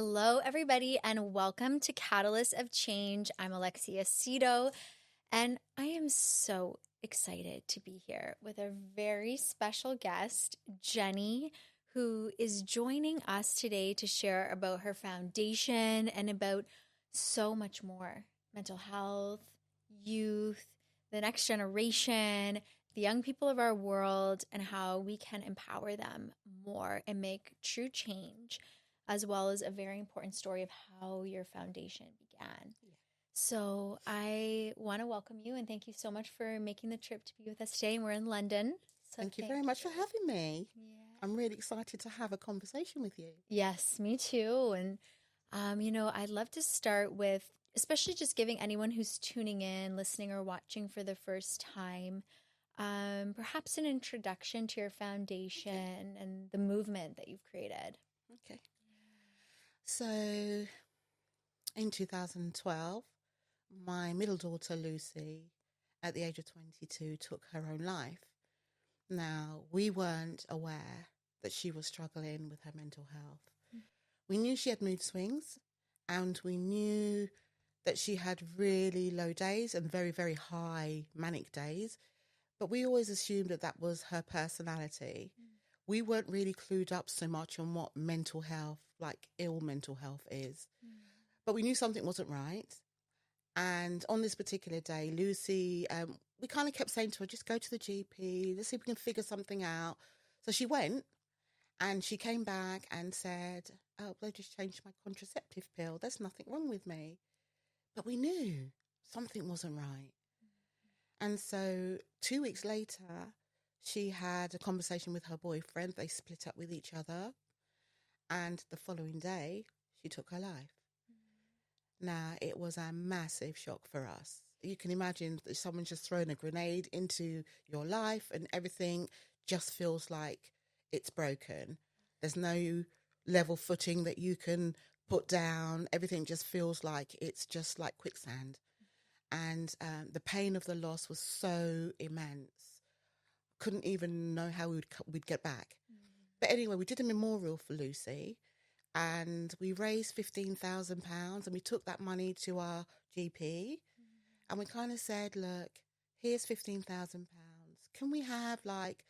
Hello, everybody, and welcome to Catalyst of Change. I'm Alexia Cedo, and I am so excited to be here with a very special guest, Jenny, who is joining us today to share about her foundation and about so much more: mental health, youth, the next generation, the young people of our world, and how we can empower them more and make true change, as well as a very important story of how your foundation began. Yeah. So I want to welcome you and thank you so much for making the trip to be with us today. And we're in London. So Thank you very much for having me. Yeah. I'm really excited to have a conversation with you. Yes, me too. And, I'd love to start with, especially just giving anyone who's tuning in, listening, or watching for the first time, perhaps an introduction to your foundation and the movement that you've created. Okay. So in 2012, my middle daughter, Lucy, at the age of 22, took her own life. Now, we weren't aware that she was struggling with her mental health. We knew she had mood swings, and we knew that she had really low days and very, very high manic days. But we always assumed that that was her personality. We weren't really clued up so much on what mental health, like ill mental health is. But we knew something wasn't right. And on this particular day, Lucy, we kind of kept saying to her, just go to the GP, let's see if we can figure something out. So she went and she came back and said, oh, they just changed my contraceptive pill. There's nothing wrong with me. But we knew something wasn't right. And so 2 weeks later, she had a conversation with her boyfriend. They split up with each other. And the following day, she took her life. Now, it was a massive shock for us. You can imagine that someone's just thrown a grenade into your life and everything just feels like it's broken. There's no level footing that you can put down. Everything just feels like it's just like quicksand. And the pain of the loss was so immense. Couldn't even know how we'd get back. But anyway, we did a memorial for Lucy. And we raised £15,000 and we took that money to our GP and we kind of said, look, here's £15,000. Can we have like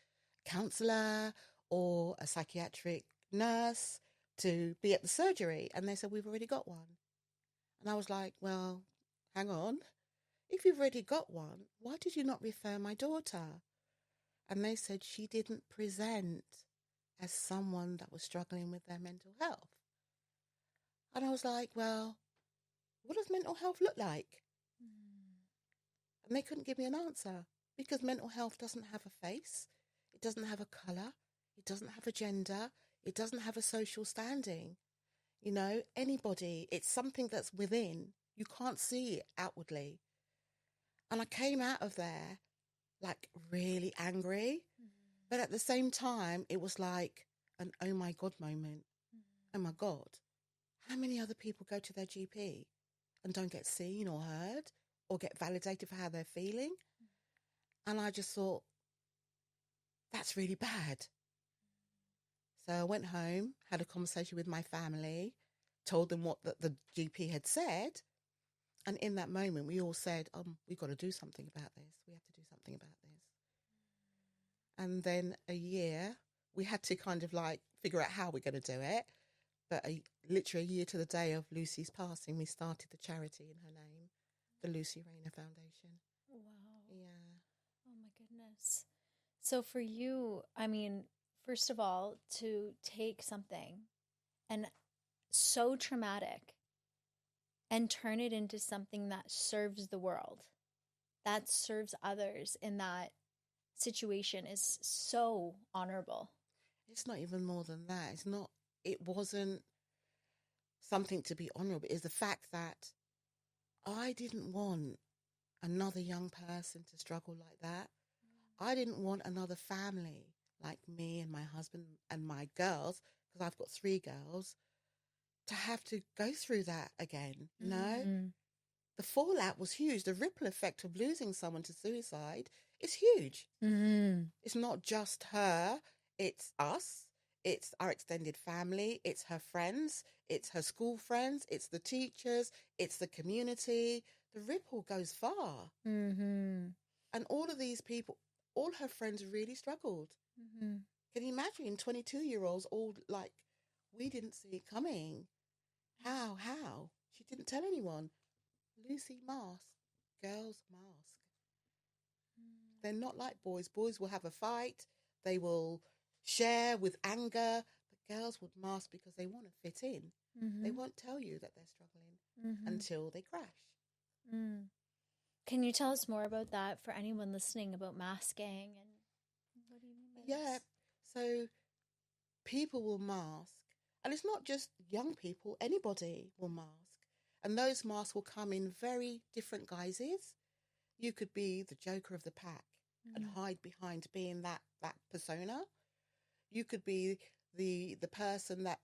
a counsellor or a psychiatric nurse to be at the surgery? And they said, we've already got one. And I was like, well, hang on. If you've already got one, why did you not refer my daughter? And they said she didn't present as someone that was struggling with their mental health. And I was like, well, what does mental health look like? And they couldn't give me an answer because mental health doesn't have a face. It doesn't have a colour. It doesn't have a gender. It doesn't have a social standing. You know, anybody, it's something that's within. You can't see it outwardly. And I came out of there like really angry. But at the same time, it was like an oh my God moment. Oh my God. How many other people go to their GP and don't get seen or heard or get validated for how they're feeling? And I just thought, that's really bad. So I went home, had a conversation with my family, told them what the GP had said. And in that moment, we all said, we've got to do something about this. We have to do something about this. And then a year, we had to kind of like figure out how we're going to do it. But literally a year to the day of Lucy's passing, we started the charity in her name, the Lucy Rayner Foundation. Wow. Yeah. Oh my goodness. So for you, I mean, first of all, to take something and so traumatic and turn it into something that serves the world, that serves others in that situation is so honorable. It's not even more than that. It wasn't something to be honourable. It's the fact that I didn't want another young person to struggle like that. I didn't want another family like me and my husband and my girls, because I've got 3 girls, to have to go through that again. You know, the fallout was huge. The ripple effect of losing someone to suicide is huge. It's not just her, it's us, it's our extended family, it's her friends, it's her school friends, it's the teachers, it's the community. The ripple goes far. Mm-hmm. And all of these people, all her friends really struggled. Mm-hmm. Can you imagine 22-year-olds all like, we didn't see it coming. How? She didn't tell anyone. Lucy mask, girls mask. They're not like boys. Boys will have a fight. They will share with anger. But girls would mask because they want to fit in. Mm-hmm. They won't tell you that they're struggling until they crash. Mm. Can you tell us more about that for anyone listening, about masking, and what do you mean by this? So people will mask, and it's not just young people, anybody will mask. And those masks will come in very different guises. You could be the joker of the pack and hide behind being that persona. You could be the person that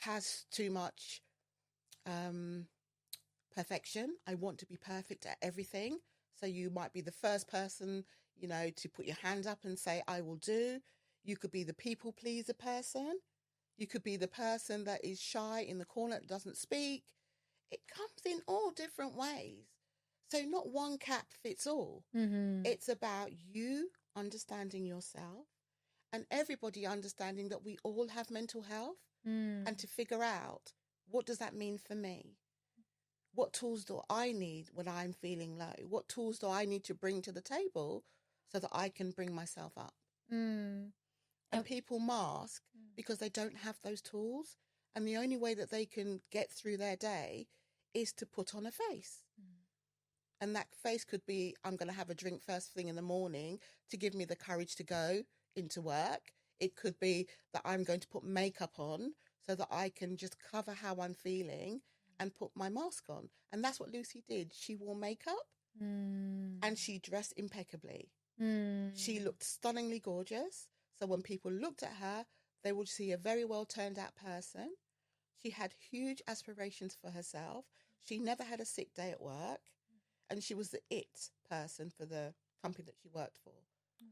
has too much perfection. I want to be perfect at everything. So you might be the first person, to put your hand up and say, I will do. You could be the people pleaser person. You could be the person that is shy in the corner that doesn't speak. It comes in all different ways. So not one cap fits all. Mm-hmm. It's about you understanding yourself and everybody understanding that we all have mental health and to figure out, what does that mean for me? What tools do I need when I'm feeling low? What tools do I need to bring to the table so that I can bring myself up? And people mask because they don't have those tools. And the only way that they can get through their day is to put on a face. And that face could be, I'm going to have a drink first thing in the morning to give me the courage to go into work. It could be that I'm going to put makeup on so that I can just cover how I'm feeling and put my mask on. And that's what Lucy did. She wore makeup and she dressed impeccably. She looked stunningly gorgeous. So when people looked at her, they would see a very well turned out person. She had huge aspirations for herself. She never had a sick day at work. And she was the it person for the company that she worked for. Wow.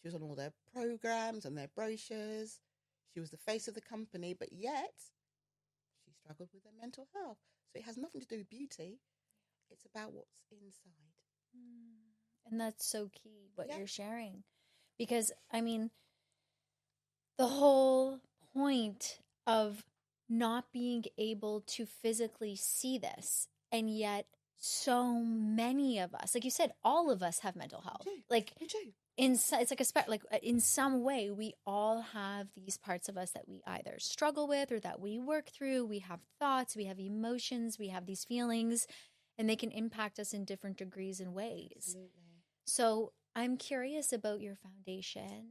She was on all their programs and their brochures. She was the face of the company, but yet she struggled with her mental health. So it has nothing to do with beauty. It's about what's inside. And that's so key, what you're sharing. Because, the whole point of not being able to physically see this, and yet so many of us, like you said, all of us have mental health. You do. It's like in some way, we all have these parts of us that we either struggle with or that we work through. We have thoughts, we have emotions, we have these feelings, and they can impact us in different degrees and ways. Absolutely. So I'm curious about your foundation,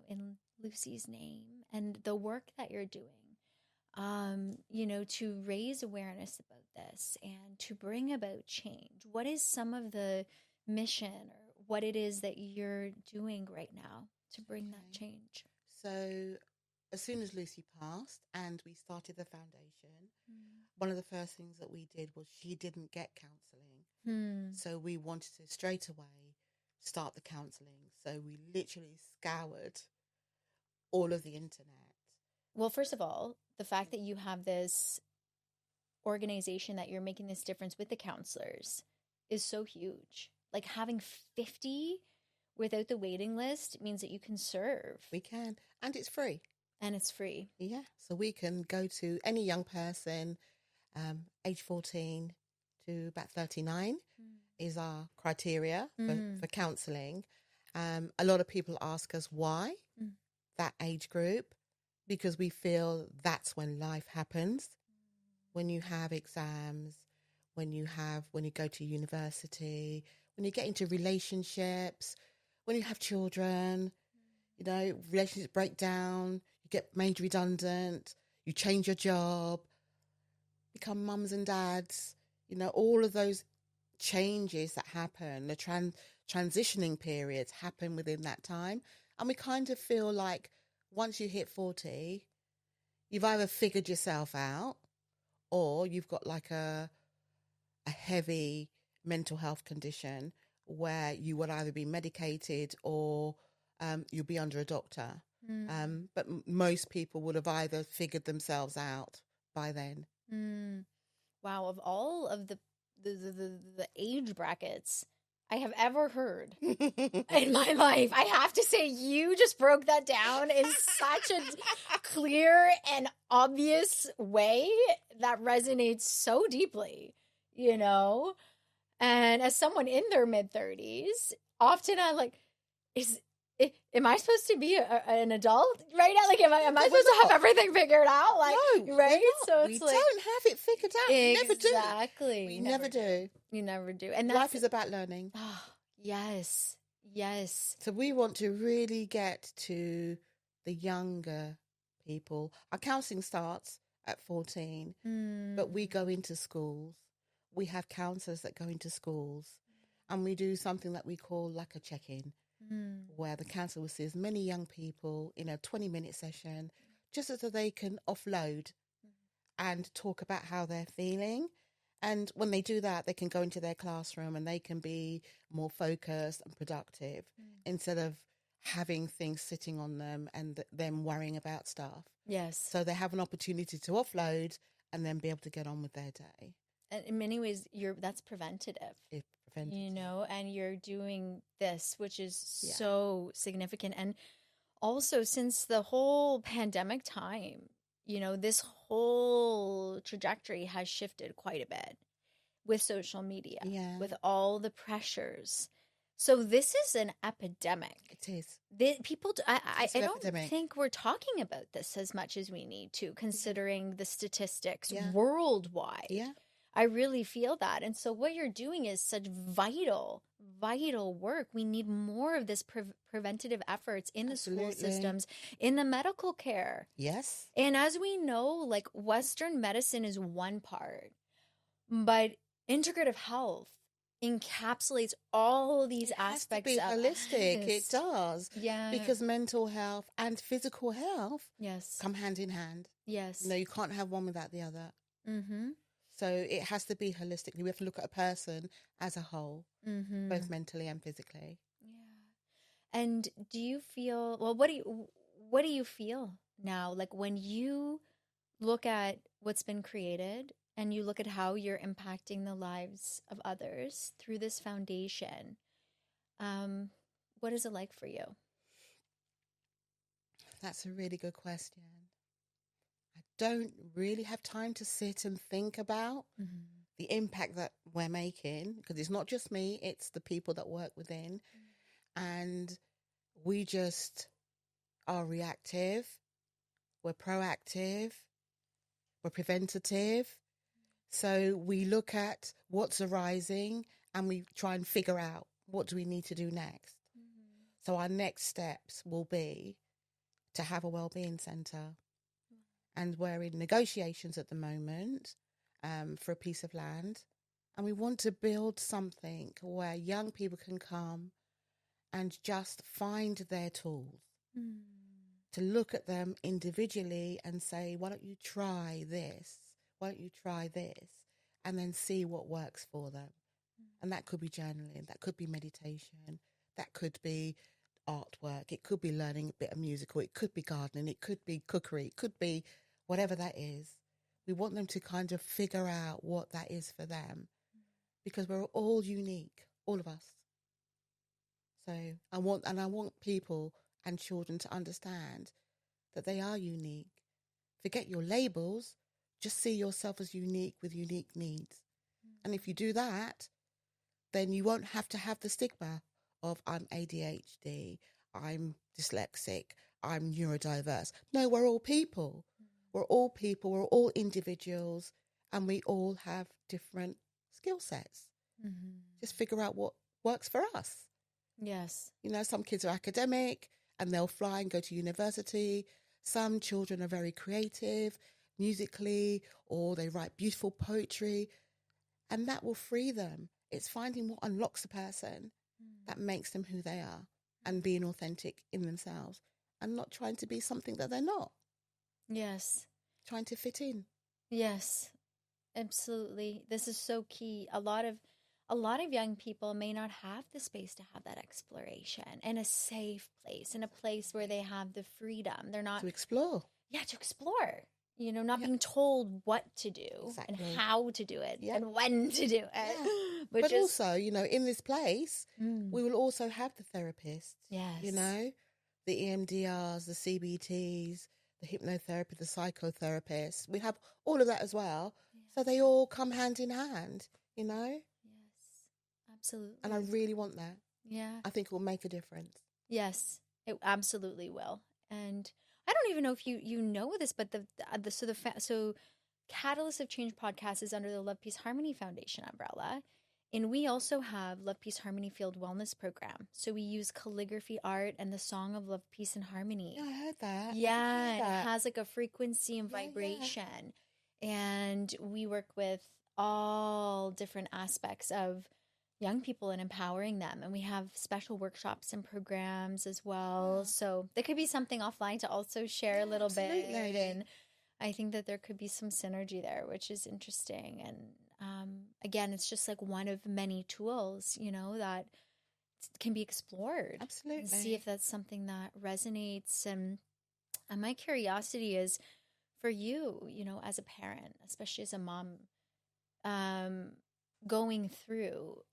in Lucy's name, and the work that you're doing, to raise awareness about this and to bring about change. What is some of the mission or what it is that you're doing right now to bring that change? So as soon as Lucy passed and we started the foundation, one of the first things that we did was she didn't get counselling. So we wanted to straight away start the counselling. So we literally scoured all of the internet. Well, first of all, the fact that you have this organization that you're making this difference with the counselors is so huge. Like having 50 without the waiting list means that you can serve. We can. And it's free. And it's free. Yeah. So we can go to any young person, age 14 to about 39 is our criteria for counselling. A lot of people ask us why that age group, because we feel that's when life happens. When you have exams, when you go to university, when you get into relationships, when you have children, relationships break down, you get made redundant, you change your job, become mums and dads, all of those changes that happen, the transitioning periods happen within that time. And we kind of feel like once you hit 40, you've either figured yourself out or you've got like a heavy mental health condition where you would either be medicated or you'll be under a doctor. But most people would have either figured themselves out by then. Wow, of all of the age brackets I have ever heard in my life, I have to say you just broke that down in such a clear and obvious way that resonates so deeply, you know? And as someone in their mid-30s, often I'm like, am I supposed to be an adult right now? Like, am I supposed to have everything figured out? Like, no, right? So it's we like, don't have it figured out. exactly. We never do. You never do. And life is about learning. Oh, yes. So we want to really get to the younger people. Our counselling starts at 14, but we go into schools. We have counsellors that go into schools, and we do something that we call like a check-in, where the counsellor will see as many young people in a 20-minute session, just so they can offload and talk about how they're feeling. And when they do that, they can go into their classroom and they can be more focused and productive instead of having things sitting on them and them worrying about stuff. Yes. So they have an opportunity to offload and then be able to get on with their day. And in many ways, that's preventative. It's preventative. You know, and you're doing this, which is so significant. And also, since the whole pandemic time, you know, this whole trajectory has shifted quite a bit with social media, with all the pressures. So this is an epidemic. It is. I don't think we're talking about this as much as we need to, considering the statistics worldwide. Yeah. I really feel that. And so what you're doing is such vital work. We need more of this preventative efforts in the school systems, in the medical care. Yes. And as we know, like Western medicine is one part, but integrative health encapsulates all these aspects. It has to be holistic. It does. Yeah. Because mental health and physical health come hand in hand. Yes. No, you can't have one without the other. Mm-hmm. So it has to be holistically. We have to look at a person as a whole, both mentally and physically. Yeah. And do you feel, well, what do you feel now? Like when you look at what's been created and you look at how you're impacting the lives of others through this foundation, what is it like for you? That's a really good question. I don't really have time to sit and think about the impact that we're making, because it's not just me, it's the people that work within. And we just are reactive, we're proactive, we're preventative. So we look at what's arising and we try and figure out what do we need to do next. So our next steps will be to have a wellbeing centre. And we're in negotiations at the moment for a piece of land. And we want to build something where young people can come and just find their tools, to look at them individually and say, why don't you try this? Why don't you try this? And then see what works for them. And that could be journaling, that could be meditation, that could be artwork, it could be learning a bit of musical, it could be gardening, it could be cookery, it could be whatever that is. We want them to kind of figure out what that is for them, because we're all unique, all of us. So I want people and children to understand that they are unique. Forget your labels, just see yourself as unique with unique needs. And if you do that, then you won't have to have the stigma of I'm ADHD, I'm dyslexic, I'm neurodiverse. No, we're all people. We're all people, we're all individuals, and we all have different skill sets. Just figure out what works for us. Yes. You know, some kids are academic and they'll fly and go to university. Some children are very creative musically, or they write beautiful poetry, and that will free them. It's finding what unlocks a person that makes them who they are and being authentic in themselves and not trying to be something that they're not. Yes. Trying to fit in. Yes, absolutely. This is so key. A lot of a lot of young people may not have the space to have that exploration in a safe place, in a place where they have the freedom. They're not to explore. Yeah, to explore. Not being told what to do and how to do it and when to do it. Yeah. But also, in this place, we will also have the therapists. Yes. The EMDRs, the CBTs, the hypnotherapy, the psychotherapists. We have all of that as well. Yeah. So they all come hand in hand, Yes, absolutely. And I really want that. Yeah. I think it will make a difference. Yes, it absolutely will. And I don't even know if you know this, but so Catalyst of Change podcast is under the Love Peace Harmony Foundation umbrella. And we also have Love Peace Harmony Field Wellness Program. So we use calligraphy art and the song of love, peace, and harmony. Yeah, I heard that. Yeah, it has like a frequency and vibration. Yeah. And we work with all different aspects of young people and empowering them. And we have special workshops and programs as well. Yeah. So there could be something offline to also share a little bit. And I think that there could be some synergy there, which is interesting. And again, it's just like one of many tools, that can be explored. Absolutely. And see if that's something that resonates. And my curiosity is for you, as a parent, especially as a mom, going through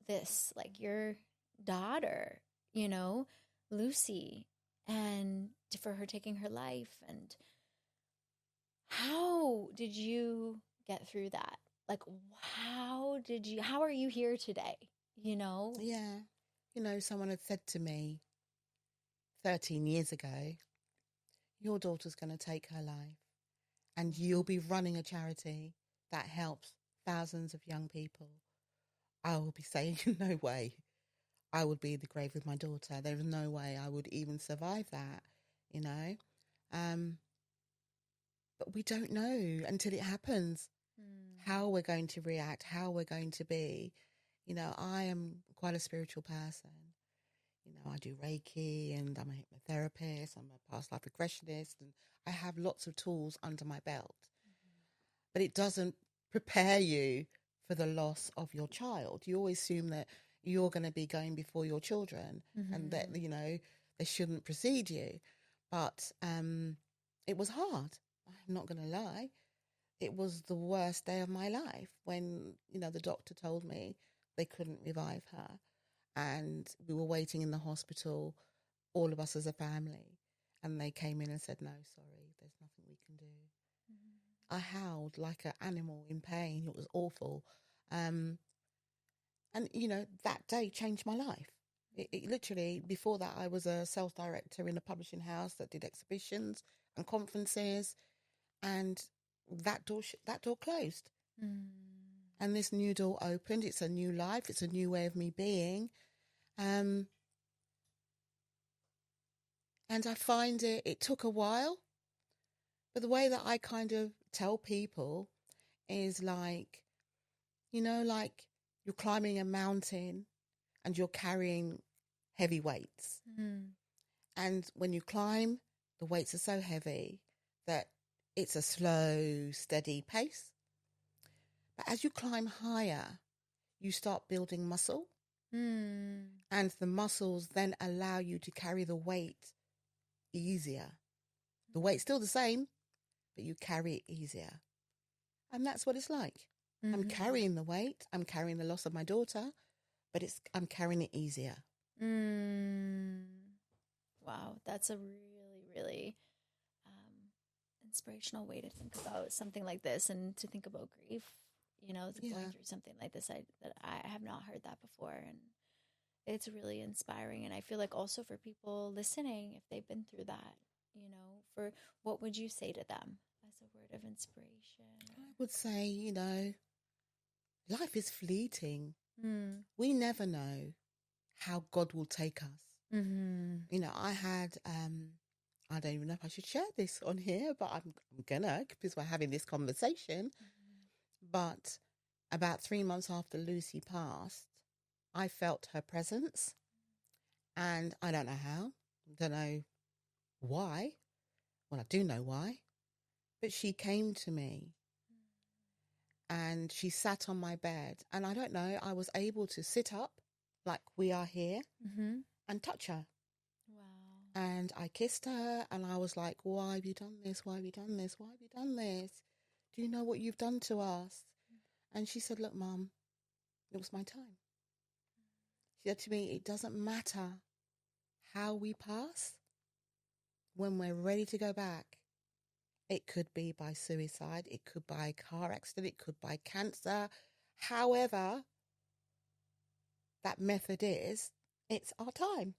this, like your daughter, Lucy, and for her taking her life. And how did you get through that? Like, how are you here today? Yeah. Someone had said to me 13 years ago, your daughter's going to take her life and you'll be running a charity that helps thousands of young people. I will be saying, no way. I would be in the grave with my daughter. There is no way I would even survive that, But we don't know until it happens how we're going to react, how we're going to be. I am quite a spiritual person. I do Reiki and I'm a hypnotherapist. I'm a past life regressionist and I have lots of tools under my belt. But it doesn't prepare you for the loss of your child. You always assume that you're going to be going before your children and that, they shouldn't precede you. But it was hard. I'm not going to lie. It was the worst day of my life when, the doctor told me they couldn't revive her. And we were waiting in the hospital, all of us as a family. And they came in and said, no, sorry, there's nothing we can do. I howled like an animal in pain. It was awful. And, that day changed my life. It literally, before that, I was a sales director in a publishing house that did exhibitions and conferences. And that door closed. And this new door opened. It's a new life. It's a new way of me being. And I find it took a while. But the way that I kind of tell people is like, like you're climbing a mountain and you're carrying heavy weights. And when you climb, the weights are so heavy that it's a slow, steady pace. But as you climb higher, you start building muscle. And the muscles then allow you to carry the weight easier. The weight's still the same, but you carry it easier. And that's what it's like. I'm carrying the weight. I'm carrying the loss of my daughter, but I'm carrying it easier. Wow, that's a really, really inspirational way to think about something like this and to think about grief. Going through something like this, that I have not heard that before, and it's really inspiring. And I feel like also for people listening, if they've been through that, for what would you say to them as a word of inspiration? I would say, life is fleeting. We never know how God will take us. I had, I don't even know if I should share this on here, but I'm gonna, because we're having this conversation. But about 3 months after Lucy passed, I felt her presence, and I don't know how, don't know why. Well, I do know why, but she came to me and she sat on my bed, and I don't know, I was able to sit up like we are here and touch her. Wow. And I kissed her, and I was like, why have you done this? Why have you done this? Why have you done this? Do you know what you've done to us? And she said, look, Mum, it was my time. She said to me, it doesn't matter how we pass. When we're ready to go back, it could be by suicide, it could by a car accident, it could by cancer. However, that method is, it's our time.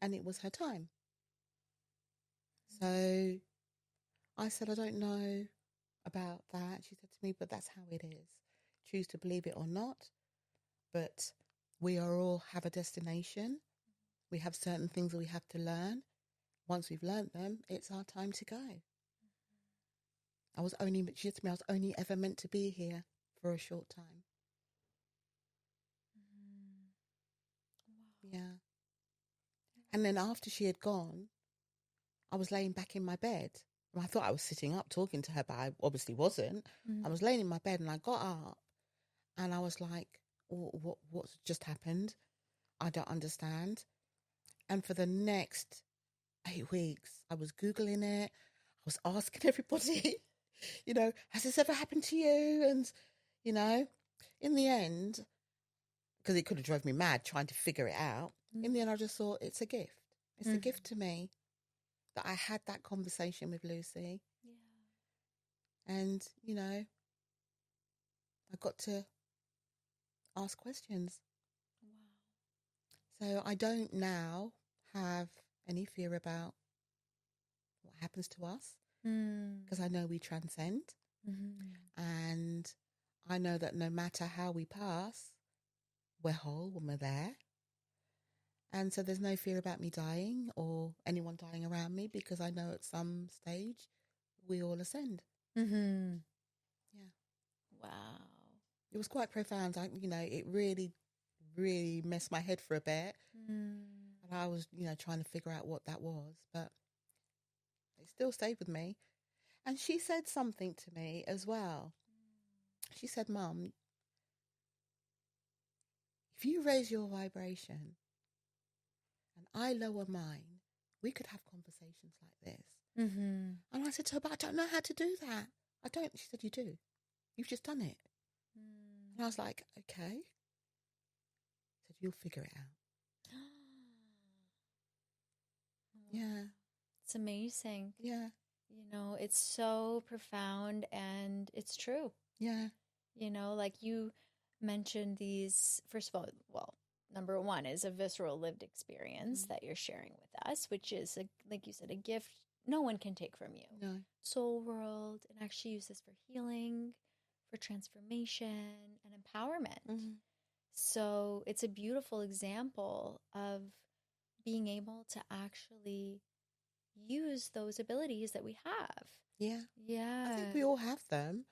And it was her time. So I said, I don't know about that. She said to me, but that's how it is. Choose to believe it or not. But we are all have a destination. We have certain things that we have to learn. Once we've learned them, it's our time to go. She said to me, I was only ever meant to be here for a short time. Wow. Yeah. And then after she had gone, I was laying back in my bed. I thought I was sitting up talking to her, but I obviously wasn't. I was laying in my bed, and I got up and I was like, what's just happened? I don't understand. And for the next 8 weeks, I was Googling it. I was asking everybody, has this ever happened to you? And, in the end, because it could have drove me mad trying to figure it out. In the end, I just thought, it's a gift. It's a gift to me that I had that conversation with Lucy. Yeah. And, I got to ask questions. Wow. So I don't now have any fear about what happens to us, because I know we transcend. And I know that no matter how we pass, we're whole when we're there. And so there's no fear about me dying or anyone dying around me, because I know at some stage we all ascend. Yeah. Wow. It was quite profound. It really, really messed my head for a bit. And I was, trying to figure out what that was, but it still stayed with me. And she said something to me as well. She said, Mum, if you raise your vibration and I lower mine, we could have conversations like this. And I said to her, but I don't know how to do that. I don't. She said, you do. You've just done it. And I was like, okay. She said, you'll figure it out. Yeah. It's amazing. Yeah. It's so profound and it's true. Yeah. Like you mentioned these, first of all, well, number one is a visceral lived experience that you're sharing with us, which is, like you said, a gift no one can take from you. No. Soul world, and actually use this for healing, for transformation and empowerment. So it's a beautiful example of being able to actually use those abilities that we have. Yeah. Yeah. I think we all have them.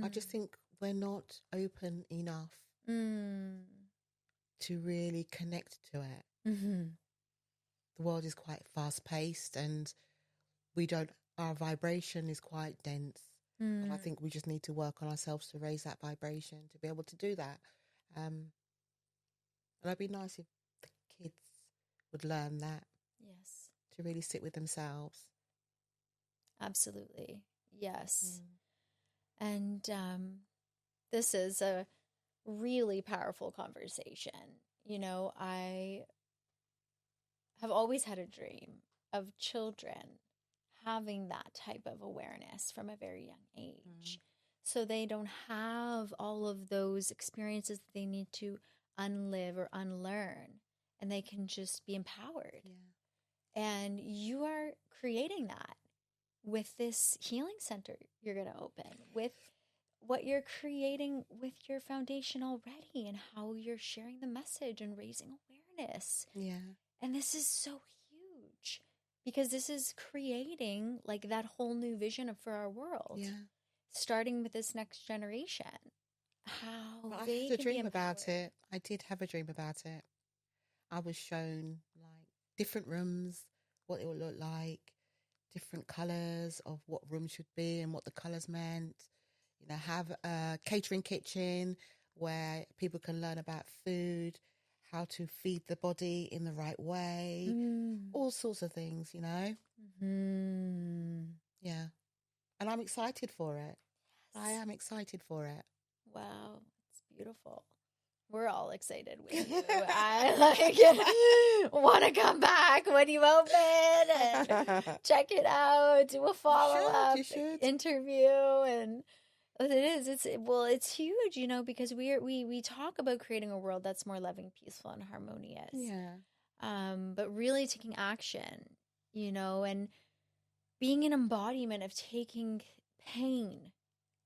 I just think we're not open enough to really connect to it. The world is quite fast paced, and our vibration is quite dense. And I think we just need to work on ourselves to raise that vibration, to be able to do that. And it'd be nice if the kids would learn that. Yes. To really sit with themselves. Absolutely. Yes. And this is a really powerful conversation. I have always had a dream of children having that type of awareness from a very young age. So they don't have all of those experiences that they need to unlive or unlearn, and they can just be empowered. Yeah. And you are creating that with this healing center you're going to open, with what you're creating with your foundation already, and how you're sharing the message and raising awareness. Yeah. And this is so huge, because this is creating like that whole new vision for our world. Yeah. Starting with this next generation. I had a dream about it. I did have a dream about it. I was shown like different rooms, what it would look like, different colours of what rooms should be and what the colours meant, have a catering kitchen where people can learn about food, how to feed the body in the right way, all sorts of things, you know. Yeah. And I'm excited for it. Yes. I am excited for it. Wow, it's beautiful. We're all excited with you. I want to come back when you open and check it out, do a follow-up interview, and it's huge, you know, because we talk about creating a world that's more loving, peaceful, and harmonious. Yeah. But really taking action, you know, and being an embodiment of taking pain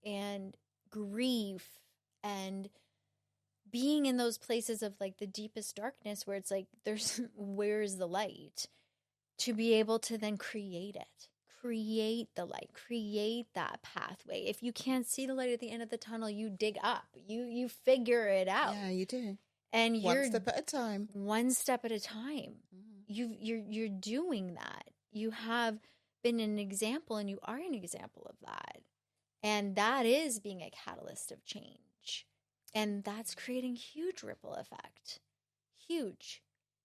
and grief and being in those places of like the deepest darkness where it's like where's the light, to be able to then create the light, create that pathway. If you can't see the light at the end of the tunnel, you dig up, you figure it out. Yeah, you do. And one step at a time. You're doing that. You have been an example, and you are an example of that. And that is being a catalyst of change. And that's creating huge ripple effect. Huge.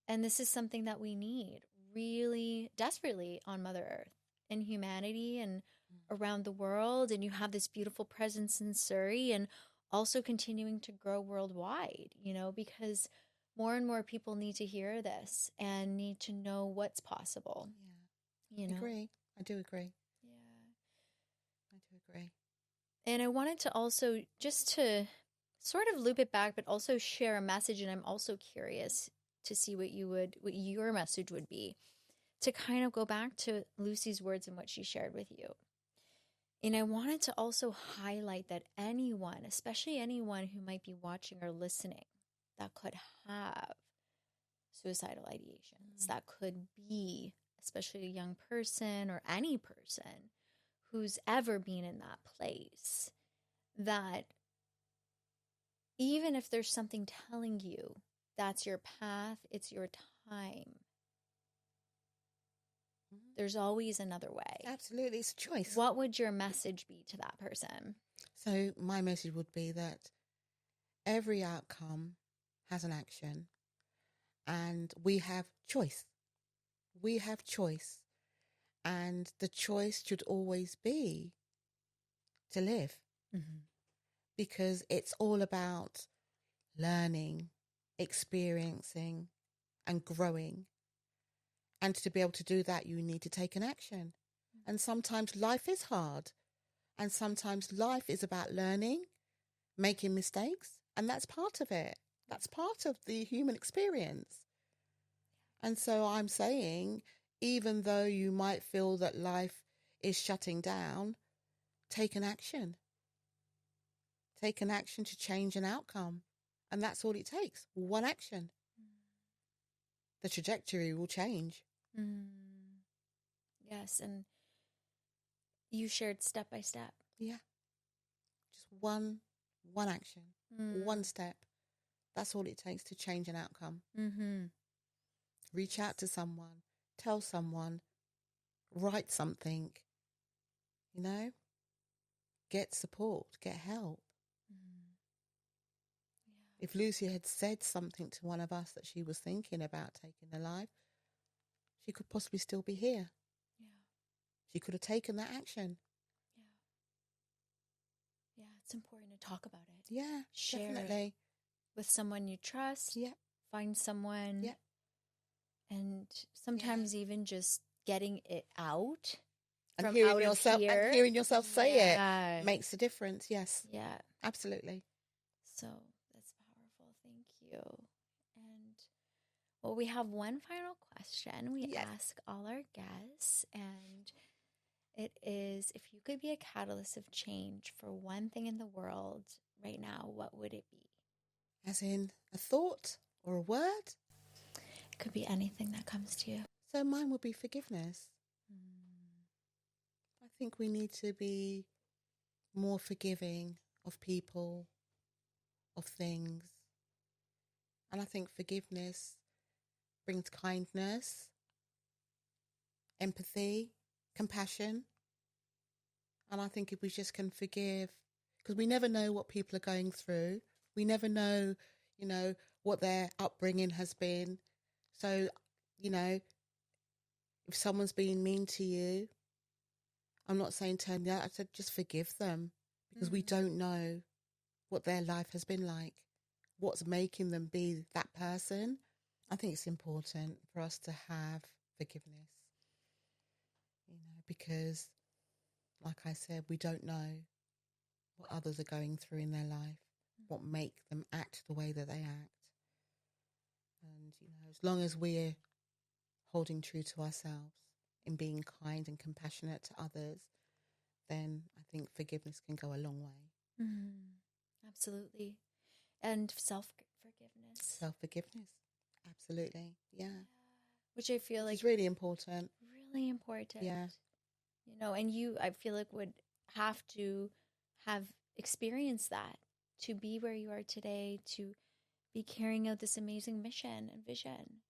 And this is something that we need really desperately on Mother Earth and humanity and around the world. And you have this beautiful presence in Surrey and also continuing to grow worldwide, you know, because more and more people need to hear this and need to know what's possible. Yeah. You know? I do agree. Yeah. I do agree. And I wanted to also just to sort of loop it back, but also share a message. And I'm also curious to see what your message would be, to kind of go back to Lucy's words and what she shared with you. And I wanted to also highlight that anyone, especially anyone who might be watching or listening, that could have suicidal ideations, that could be, especially a young person or any person who's ever been in that place, that even if there's something telling you that's your path, it's your time, there's always another way. Absolutely, it's a choice. What would your message be to that person? So my message would be that every outcome has an action, and we have choice. We have choice, and the choice should always be to live. Because it's all about learning, experiencing, and growing. And to be able to do that, you need to take an action. And sometimes life is hard. And sometimes life is about learning, making mistakes. And that's part of it. That's part of the human experience. And so I'm saying, even though you might feel that life is shutting down, take an action. Take an action to change an outcome. And that's all it takes. One action. The trajectory will change. Yes. And you shared step by step. Yeah. Just one action. One step. That's all it takes to change an outcome. Reach out to someone. Tell someone. Write something. You know? Get support. Get help. If Lucy had said something to one of us that she was thinking about taking her life, she could possibly still be here. Yeah. She could have taken that action. Yeah, it's important to talk about it. Yeah, share definitely. It with someone you trust. Yeah. Find someone. Yeah. And sometimes even just getting it out. And hearing yourself say it makes a difference. Yes. Yeah. Absolutely. So that's powerful. Thank you. And well, we have one final question we ask all our guests, and it is, if you could be a catalyst of change for one thing in the world right now, what would it be? As in a thought or a word? It could be anything that comes to you. So mine would be forgiveness. I think we need to be more forgiving of people, of things. And I think forgiveness brings kindness, empathy, compassion. And I think if we just can forgive because we never know what people are going through. We never know, what their upbringing has been. So, if someone's being mean to you, I'm not saying turn that. I said just forgive them, because we don't know what their life has been like, what's making them be that person. I think it's important for us to have forgiveness, because, like I said, we don't know what others are going through in their life, what make them act the way that they act. And, as long as we're holding true to ourselves in being kind and compassionate to others, then I think forgiveness can go a long way. Absolutely. And self-forgiveness. Self-forgiveness. Absolutely. Yeah. Which I feel like is really important. Really important. Yeah. And you, I feel like, would have to have experienced that to be where you are today, to be carrying out this amazing mission and vision,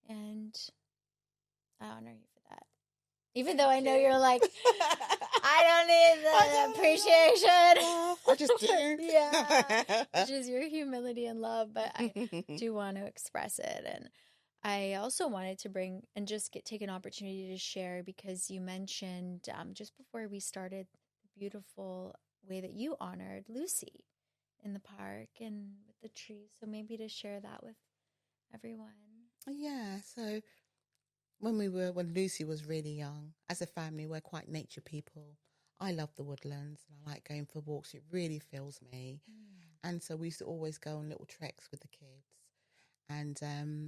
and I honor you for that. Even though I know you're like, I don't need the appreciation. I just do. Yeah. Which is your humility and love, but I do want to express it. And I also wanted to bring and just take an opportunity to share, because you mentioned just before we started the beautiful way that you honored Lucy in the park and with the trees. So maybe to share that with everyone. Yeah. So when Lucy was really young, as a family, we're quite nature people. I love the woodlands and I like going for walks. It really fills me. And so we used to always go on little treks with the kids. And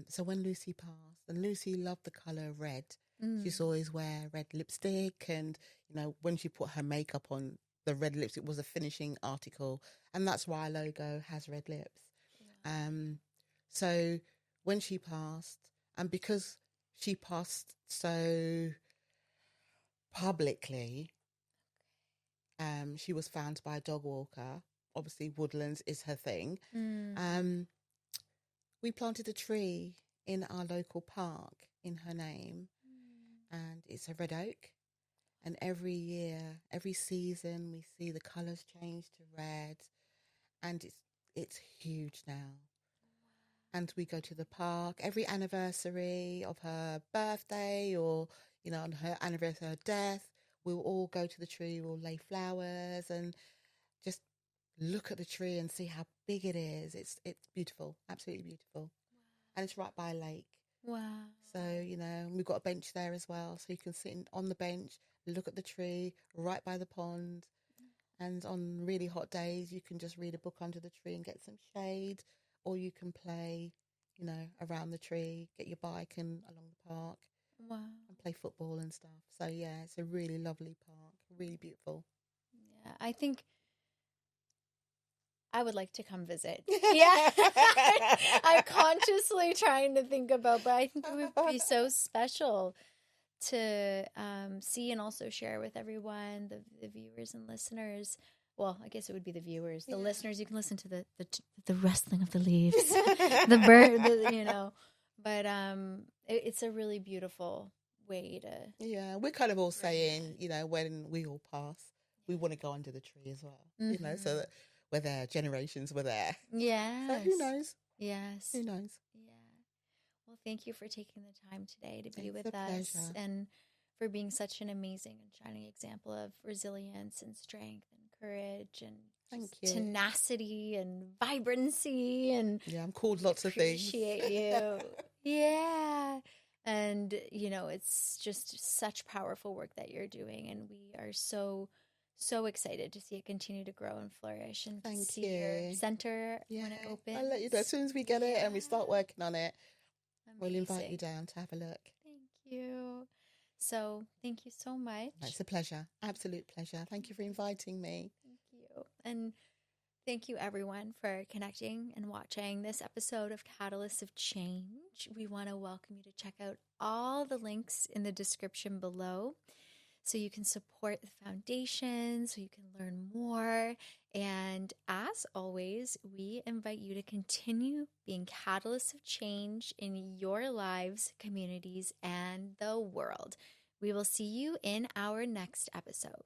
so when Lucy passed, and Lucy loved the colour red, she used to always wear red lipstick. And, when she put her makeup on, the red lips, it was a finishing article. And that's why our logo has red lips. Wow. So when she passed, and because she passed so publicly, she was found by a dog walker. Obviously, woodlands is her thing. We planted a tree in our local park in her name, and it's a red oak. And every year, every season, we see the colours change to red, and it's huge now. And we go to the park every anniversary of her birthday, or on her anniversary of her death. We'll all go to the tree, we'll lay flowers and just look at the tree and see how big it is. It's beautiful, absolutely beautiful. Wow. And it's right by a lake. Wow. So, we've got a bench there as well. So you can sit on the bench, look at the tree right by the pond. And on really hot days, you can just read a book under the tree and get some shade. Or you can play, around the tree, get your bike and along the park. Wow. And play football and stuff. So, yeah, it's a really lovely park, really beautiful. Yeah, I think I would like to come visit. Yeah. I'm consciously trying to think about, but I think it would be so special to see and also share with everyone, the viewers and listeners. Well, I guess it would be the viewers. The listeners, you can listen to the rustling of the leaves, the bird, But it's a really beautiful way to... Yeah, we're kind of all saying, when we all pass, we want to go under the tree as well, so that we're there, generations were there. Yes. So who knows? Yes. Who knows? Yeah. Well, thank you for taking the time today to be It's with a us pleasure. and for being such an amazing and shining example of resilience and strength and courage and Thank you. tenacity and vibrancy. And yeah, I'm called lots of things. Appreciate you. Yeah. And, it's just such powerful work that you're doing. And we are so excited to see it continue to grow and flourish and Thank see you. your center when it opens. I'll let you know as soon as we get it and we start working on it. Amazing. We'll invite you down to have a look. Thank you. So thank you so much. It's a pleasure. Absolute pleasure. Thank you for inviting me. Thank you. And thank you, everyone, for connecting and watching this episode of Catalysts of Change. We want to welcome you to check out all the links in the description below so you can support the foundation, so you can learn more. And as always, we invite you to continue being catalysts of change in your lives, communities, and the world. We will see you in our next episode.